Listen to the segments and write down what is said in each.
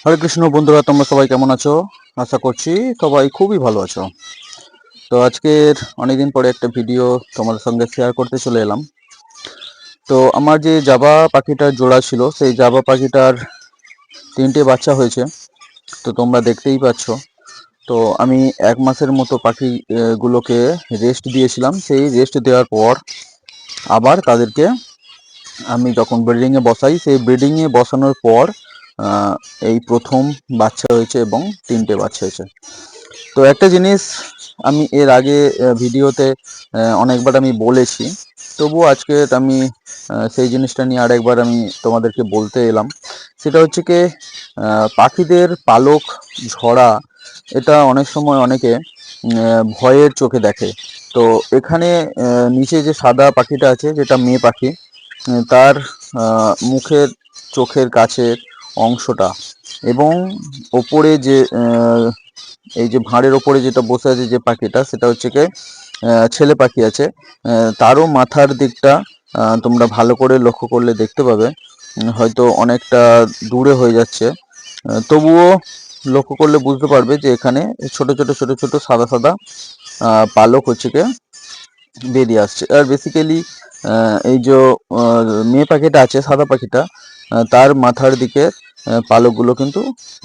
হরে কৃষ্ণ বন্ধুরা, তোমরা সবাই কেমন আছো? আশা করছি সবাই খুবই ভালো আছো। তো আজকের অনেকদিন পরে একটা ভিডিও তোমাদের সঙ্গে শেয়ার করতে চলে এলাম। তো আমার যে জাবা পাখিটার জোড়া ছিল, সেই জাবা পাখিটার 3টে বাচ্চা হয়েছে। তো তোমরা দেখতেই পাচ্ছ। তো আমি 1 মাসের মতো পাখি গুলোকে রেস্ট দিয়েছিলাম। সেই রেস্ট দেওয়ার পর আবার তাদেরকে আমি যখন ব্রিডিংয়ে বসাই, সেই ব্রিডিংয়ে বসানোর পর এই প্রথম বাচ্চা হয়েছে এবং 3টে বাচ্চা হয়েছে। তো একটা জিনিস আমি এর আগে ভিডিওতে অনেকবার আমি বলেছি, তবুও আজকে আমি সেই জিনিসটা নিয়ে আরেকবার আমি তোমাদেরকে বলতে এলাম। সেটা হচ্ছে কি, পাখিদের পালক ঝরা এটা অনেক সময় অনেকে ভয়ের চোখে দেখে। তো এখানে নিচে যে সাদা পাখিটা আছে, যেটা মেয়ে পাখি, তার মুখের চোখের কাছের অংশটা এবং ওপরে যে এই যে ভাঁড়ের ওপরে যেটা বসে আছে যে পাখিটা, সেটা হচ্ছে কি ছেলে পাখি আছে। তারও মাথার দিকটা তোমরা ভালো করে লক্ষ্য করলে দেখতে পাবে। হয়তো অনেকটা দূরে হয়ে যাচ্ছে, তবুও লক্ষ্য করলে বুঝতে পারবে যে এখানে ছোট ছোট ছোট ছোট সাদা সাদা পালক হচ্ছে কি বেরিয়ে আসছে। আর বেসিক্যালি এই যে মেয়ে পাখিটা আছে, সাদা পাখিটা, তার মাথার দিকে পালকগুলো কিন্তু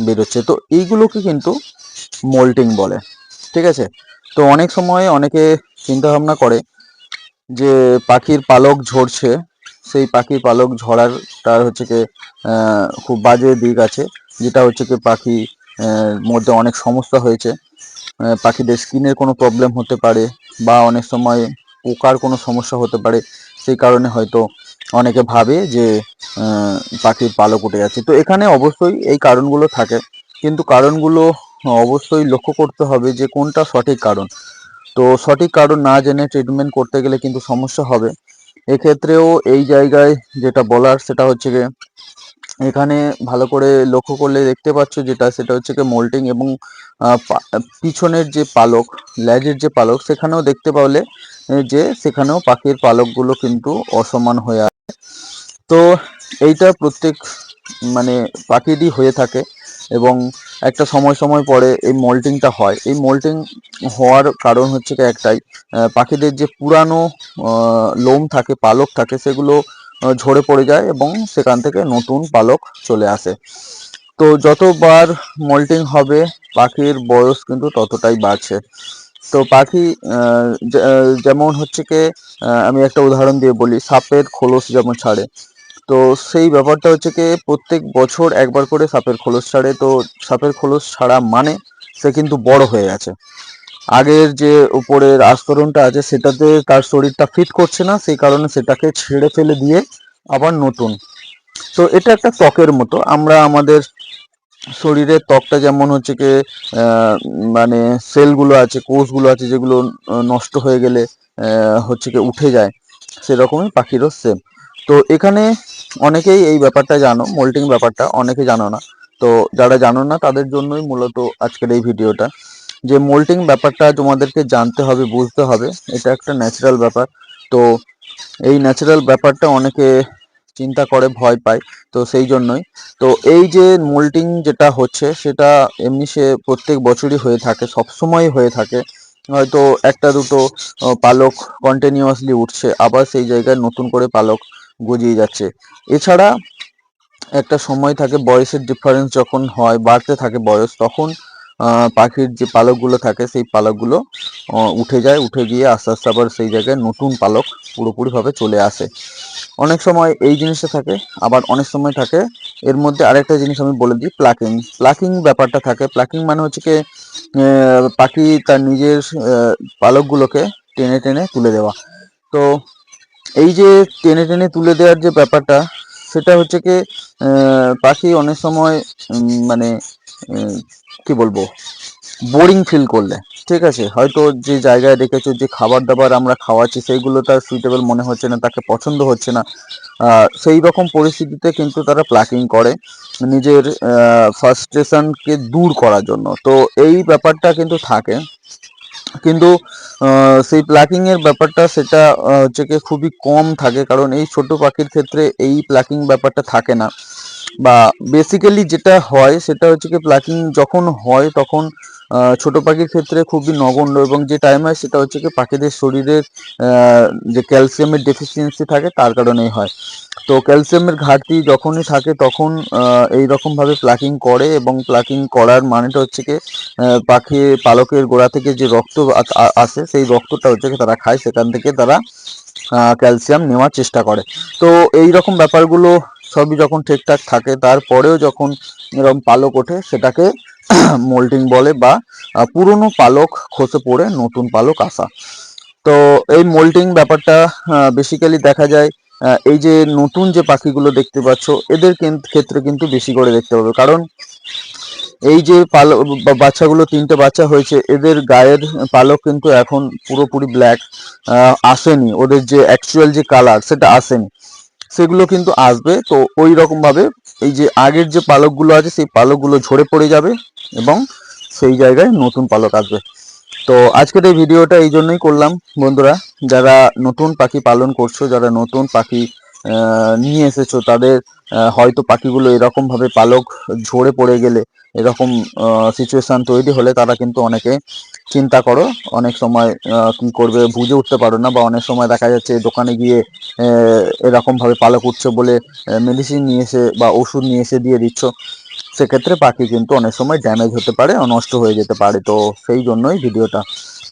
বেরোচ্ছে। তো এইগুলোকে কিন্তু মোল্টিং বলে। ঠিক আছে? তো অনেক সময় অনেকে চিন্তা ভাবনা করে যে পাখির পালক ঝরছে, সেই পাখির পালক ঝরার তার হচ্ছে কি খুব বাজে দিক আছে, যেটা হচ্ছে কি পাখি মধ্যে অনেক সমস্যা হয়েছে। পাখিদের স্কিনের কোনো প্রবলেম হতে পারে, বা অনেক সময় পোকার কোনো সমস্যা হতে পারে। সেই কারণে হয়তো অনেকে ভাবে যে পাখির পালক উঠে যাচ্ছে। তো এখানে অবশ্যই এই কারণগুলো থাকে, কিন্তু কারণগুলো অবশ্যই লক্ষ্য করতে হবে যে কোনটা সঠিক কারণ। তো সঠিক কারণ না জেনে ট্রিটমেন্ট করতে গেলে কিন্তু সমস্যা হবে। এক্ষেত্রেও এই জায়গায় যেটা বলার সেটা হচ্ছে যে এখানে ভালো করে লক্ষ্য করলে দেখতে পাচ্ছ যেটা, সেটা হচ্ছে কি মোল্টিং এবং পিছনের যে পালক, লেজের যে পালক, সেখানেও দেখতে পারলে যে সেখানেও পাখির পালকগুলো কিন্তু অসমান হয়ে আছে। তো এইটা প্রত্যেক মানে পাখিরই হয়ে থাকে, এবং একটা সময় সময় পরে এই মোল্টিংটা হয়। এই মোল্টিং হওয়ার কারণ হচ্ছে কি একটাই, পাখিদের যে পুরানো লোম থাকে, পালক থাকে, সেগুলো ঝরে পড়ে যায় এবং সেখান থেকে নতুন পালক চলে আসে। তো যতবার মোল্টিং হবে পাখির বয়স কিন্তু ততটাই বাড়ছে। তো পাখি যেমন হচ্ছে কি, আমি একটা উদাহরণ দিয়ে বলি, সাপের খোলস যেমন ছাড়ে, তো সেই ব্যাপারটা হচ্ছে কি প্রত্যেক বছর একবার করে সাপের খোলস ছাড়ে। তো সাপের খোলস ছাড়া মানে সে কিন্তু বড় হয়ে গেছে। আগের যে উপরের আস্তরণটা আছে সেটাতে তার শরীরটা ফিট করছে না, সেই কারণে সেটাকে ছেড়ে ফেলে দিয়ে আবার নতুন। তো এটা একটা ত্বকের মতো। আমরা আমাদের শরীরের ত্বকটা যেমন হচ্ছে কি মানে সেলগুলো আছে, কোষগুলো আছে, যেগুলো নষ্ট হয়ে গেলে হচ্ছে কি উঠে যায়, সেরকমই পাখিরও সেম। তো এখানে অনেকেই এই ব্যাপারটা জানো, মোল্টিং ব্যাপারটা অনেকে জানো না। তো যারা জানো না তাদের জন্যই মূলত আজকের এই ভিডিওটা, যে মোল্টিং ব্যাপারটা তোমাদেরকে জানতে হবে, বুঝতে হবে। এটা একটা ন্যাচারাল ব্যাপার। তো এই ন্যাচারাল ব্যাপারটা অনেকে চিন্তা করে, ভয় পায়। তো সেই জন্যই তো এই যে মোল্টিং যেটা হচ্ছে, সেটা এমনি সে প্রত্যেক বছরই হয়ে থাকে, সব সময় হয়ে থাকে। হয়তো একটা দুটো পালক কন্টিনিউয়াসলি উঠছে, আবার সেই জায়গায় নতুন করে পালক গজিয়ে যাচ্ছে। এছাড়া একটা সময় থাকে, বয়সের ডিফারেন্স যখন হয়, বাড়তে থাকে বয়স, তখন পাখির যে পালকগুলো থাকে সেই পালকগুলো উঠে যায়, উঠে গিয়ে আস্তে আস্তে আবার সেই জায়গায় নতুন পালক পুরোপুরিভাবে চলে আসে। অনেক সময় এই জিনিসটা থাকে, আবার অনেক সময় থাকে এর মধ্যে আরেকটা জিনিস আমি বলে দিই, প্লাকিং। প্লাকিং ব্যাপারটা থাকে। প্লাকিং মানে হচ্ছে কি পাখি তার নিজের পালকগুলোকে টেনে টেনে তুলে দেওয়া। তো এই যে টেনে টেনে তুলে দেওয়ার যে ব্যাপারটা, সেটা হচ্ছে কি পাখি অনেক সময় মানে কি বলবো, বোরিং ফিল করলে, ঠিক আছে, হয়তো যে জায়গায় রেখেছো, যে খাবার দাবার আমরা খাওয়াচ্ছি, সেইগুলো তার সুইটেবল মনে হচ্ছে না, তাকে পছন্দ হচ্ছে না, সেই রকম পরিস্থিতিতে কিন্তু তারা প্লাকিং করে নিজের ফ্রাস্ট্রেশনকে দূর করার জন্য। তো এই ব্যাপারটা কিন্তু থাকে, কিন্তু সেই প্লাকিং এর ব্যাপারটা সেটা হচ্ছে কি খুবই কম থাকে, কারণ এই ছোট পাখির ক্ষেত্রে এই প্লাকিং ব্যাপারটা থাকে না। বা বেসিক্যালি যেটা হয় সেটা হচ্ছে কি প্লাকিং যখন হয় তখন ছোট পাখির ক্ষেত্রে খুবই নগণ্য, এবং যে টাইম হয় সেটা হচ্ছে কি পাখিদের শরীরের যে ক্যালসিয়ামের ডেফিসিয়েন্সি থাকে তার কারণেই হয়। তো ক্যালসিয়ামের ঘাটতি যখনই থাকে তখন এই রকম ভাবে প্লাকিং করে, এবং প্লাকিং করার মানেটা হচ্ছে কি পাখি পালকের গোড়া থেকে যে রক্ত আসে সেই রক্তটা হচ্ছে কি তারা খায়, সেখান থেকে তারা ক্যালসিয়াম নেওয়ার চেষ্টা করে। তো এই রকম ব্যাপারগুলো সবই যখন ঠিকঠাক থাকে তারপরেও যখন এরকম পালক ওঠে সেটাকে মোল্টিং বলে, বা পুরনো পালক খসে পড়ে নতুন পালক আসা। তো এই মোল্টিং ব্যাপারটা বেসিক্যালি দেখা যায় এই যে নতুন যে পাখিগুলো দেখতে পাচ্ছ এদের ক্ষেত্রে কিন্তু বেশি করে দেখতে পাবে, কারণ এই যে বাচ্চাগুলো 3টে বাচ্চা হয়েছে এদের গায়ের পালক কিন্তু এখন পুরোপুরি ব্ল্যাক আসেনি, ওদের যে অ্যাকচুয়াল যে কালার সেটা আসেনি, সেগুলো কিন্তু আসবে। তো ওই রকম ভাবে এই যে আগের যে পালকগুলো আছে সেই পালকগুলো ঝরে পড়ে যাবে এবং সেই জায়গায় নতুন পালক আসবে। তো আজকের এই ভিডিওটা এই জন্যই করলাম বন্ধুরা, যারা নতুন পাখি পালন করছো, যারা নতুন পাখি নিয়ে এসেছো, তাদের হয়তো পাখিগুলো এরকম ভাবে পালক ঝরে পড়ে গেলে, এরকম সিচুয়েশন তৈরি হলে তারা কিন্তু অনেকে চিন্তা করো, অনেক সময় কি করবে বুঝে উঠতে পারো না, বা অনেক সময় দেখা যাচ্ছে দোকানে গিয়ে এরকম ভাবে পালক উঠছে বলে মেডিসিন নিয়ে এসে বা ওষুধ নিয়ে এসে দিয়ে দিচ্ছ, সেক্ষেত্রে পাখি কিন্তু অনেক সময় ড্যামেজ হতে পারে, নষ্ট হয়ে যেতে পারে। তো সেই জন্যই ভিডিওটা।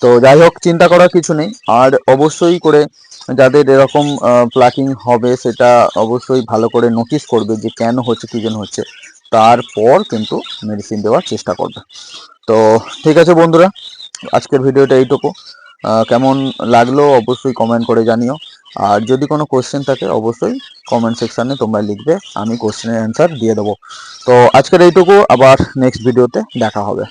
তো যাই হোক, চিন্তা করার কিছু নেই। আর অবশ্যই করে যাদের এরকম প্লাকিং হবে সেটা অবশ্যই ভালো করে নোটিস করবে যে কেন হচ্ছে, কী জন্য হচ্ছে, তারপর কিন্তু মেডিসিন দেওয়ার চেষ্টা করবে। তো ঠিক আছে বন্ধুরা, আজকের ভিডিওটা এইটুকু। কেমন লাগলো অবশ্যই কমেন্ট করে জানিও, আর যদি কোনো কোশ্চেন থাকে অবশ্যই কমেন্ট সেকশানে তোমরা লিখবে, আমি কোশ্চেনের অ্যান্সার দিয়ে দেবো। তো আজকের এইটুকু, আবার নেক্সট ভিডিওতে দেখা হবে।